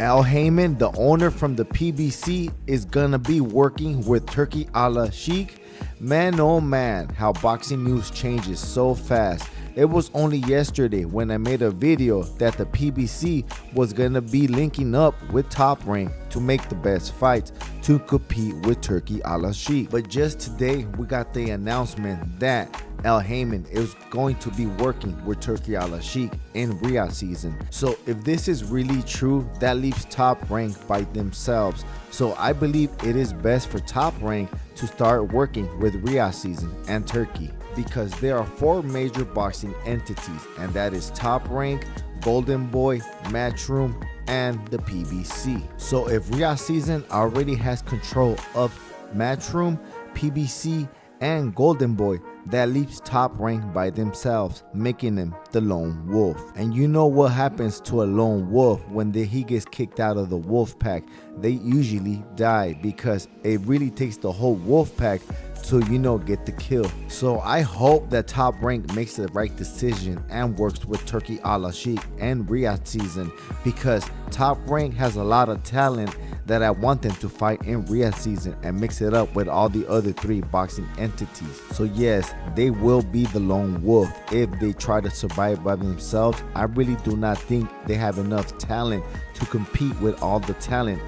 ALHAYMON, the owner from the PBC, is gonna be working with TURKI ALASHIKH. Man, oh man, how boxing news changes so fast. It was only yesterday when I made a video that the PBC was gonna be linking up with Top Rank to make the best fights to compete with TURKI ALASHIKH. But just today we got the announcement that ALHAYMON is going to be working with TURKI ALASHIKH in Ryhad season. So if this is really true, that leaves Top Rank by themselves. So I believe it is best for Top Rank to start working with Ryhad season and Turkey, because there are 4 major boxing entities, and that is Top Rank, Golden Boy, Matchroom, and the PBC. So if Ryhad season already has control of Matchroom, PBC, and Golden Boy, that leaves Top Rank by themselves, making them the lone wolf. And you know what happens to a lone wolf when he gets kicked out of the wolf pack? They usually die, because it really takes the whole wolf pack to get the kill. So I hope that Top Rank makes the right decision and works with TURKI ALASHIKH and Ryhad season, because Top Rank has a lot of talent that I want them to fight in Ryhad season and mix it up with all the other 3 boxing entities. So yes, they will be the lone wolf if they try to survive by themselves. I really do not think they have enough talent to compete with all the talent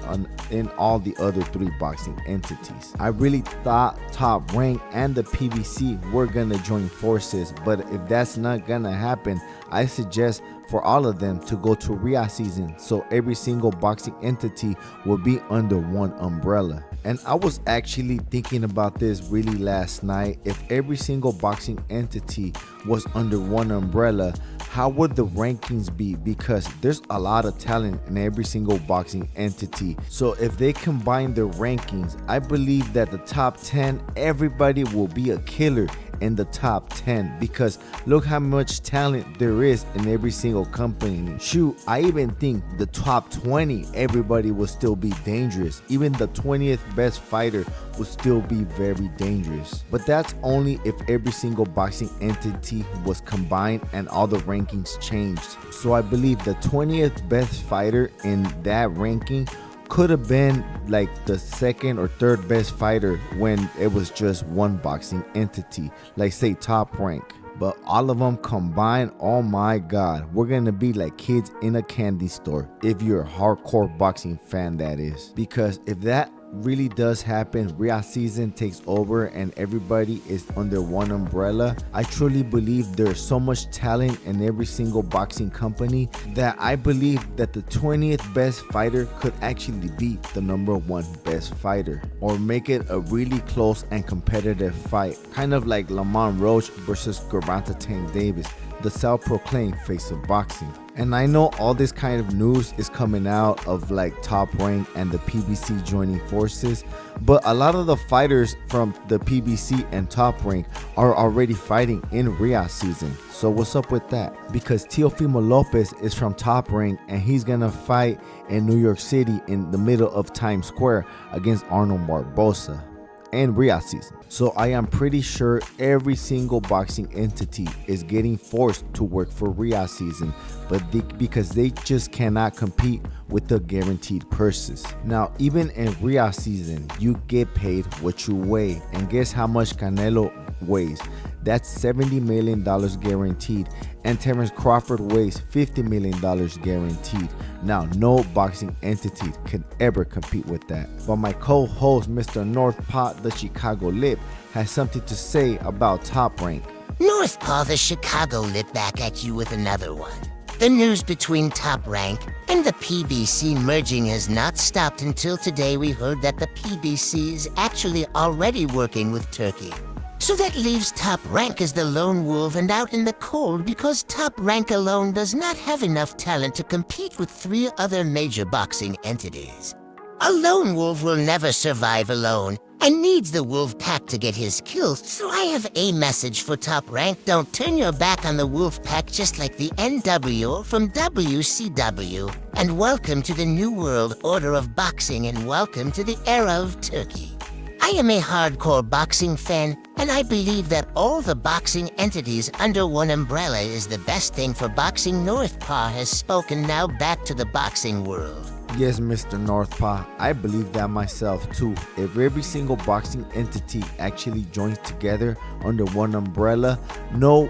in all the other 3 boxing entities. I really thought Top Rank and the PBC were gonna join forces, but if that's not gonna happen, I suggest for all of them to go to Ryhad season, so every single boxing entity will be under one umbrella. And I was actually thinking about this really last night. If every single boxing entity was under one umbrella, how would the rankings be? Because there's a lot of talent in every single boxing entity. So if they combine their rankings, I believe that the top 10, everybody will be a killer in the top 10, because look how much talent there is in every single company. Shoot, I even think the top 20, everybody will still be dangerous. Even the 20th best fighter will still be very dangerous. But that's only if every single boxing entity was combined and all the rankings changed. So I believe the 20th best fighter in that ranking could have been like the 2nd or 3rd best fighter when it was just one boxing entity, like say Top Rank. But all of them combined, oh my god, we're gonna be like kids in a candy store, if you're a hardcore boxing fan, that is. Because if that really does happen, Ryhad season takes over and everybody is under one umbrella, I truly believe there's so much talent in every single boxing company that I believe that the 20th best fighter could actually beat the #1 best fighter, or make it a really close and competitive fight, kind of like Lamont Roach versus Gervonta Tank Davis, the self-proclaimed face of boxing. And I know all this kind of news is coming out of like Top Rank and the PBC joining forces, but a lot of the fighters from the PBC and Top Rank are already fighting in Ryhad season. So what's up with that? Because Teofimo Lopez is from Top Rank and he's gonna fight in New York City in the middle of Times Square against Arnold Barboza and Ryhad season. So I am pretty sure every single boxing entity is getting forced to work for Ryhad season, but because they just cannot compete with the guaranteed purses. Now even in Ryhad season, you get paid what you weigh, and guess how much Canelo weighs? That's $70 million guaranteed, and Terence Crawford weighs $50 million guaranteed. Now, no boxing entity can ever compete with that. But my co-host, Mr. Northpaw, the Chicago Lip, has something to say about Top Rank. Northpaw, the Chicago Lip, back at you with another one. The news between Top Rank and the PBC merging has not stopped until today. We heard that the PBC is actually already working with Turkey. So that leaves Top Rank as the lone wolf and out in the cold, because Top Rank alone does not have enough talent to compete with 3 other major boxing entities. A lone wolf will never survive alone and needs the wolf pack to get his kills. So I have a message for Top Rank. Don't turn your back on the wolf pack, just like the NWO from WCW. And welcome to the New World Order of Boxing, and welcome to the era of Turkey. I am a hardcore boxing fan, and I believe that all the boxing entities under one umbrella is the best thing for boxing. Northpaw has spoken. Now back to the boxing world. Yes, Mr. Northpaw, I believe that myself too. If every single boxing entity actually joins together under one umbrella, no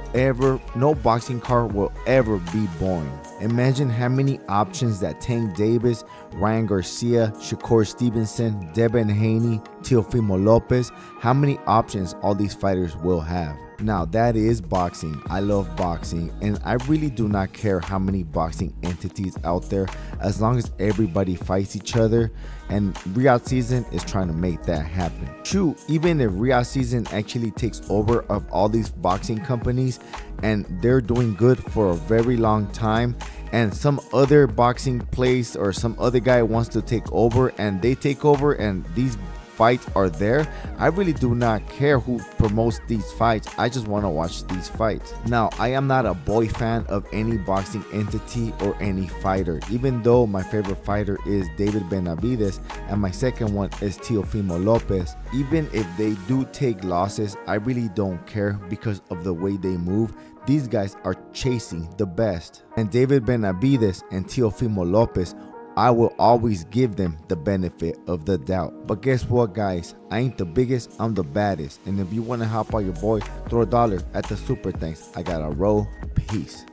boxing card will ever be boring. Imagine how many options that Tank Davis, Ryan Garcia, Shakur Stevenson, Devin Haney, Teofimo Lopez, how many options all these fighters will have. Now that is boxing. I love boxing, and I really do not care how many boxing entities out there, as long as everybody fights each other, and Ryhad season is trying to make that happen. Shoot, even if Ryhad season actually takes over of all these boxing companies and they're doing good for a very long time, and some other boxing place or some other guy wants to take over and they take over and these fights are there, I really do not care who promotes these fights. I just want to watch these fights. Now, I am not a boy fan of any boxing entity or any fighter, even though my favorite fighter is David Benavidez and my second one is Teofimo Lopez. Even if they do take losses, I really don't care because of the way they move. These guys are chasing the best. And David Benavidez and Teofimo Lopez, I will always give them the benefit of the doubt. But guess what, guys? I ain't the biggest, I'm the baddest. And if you want to help out your boy, throw $1 at the super thanks. I got a roll. Peace.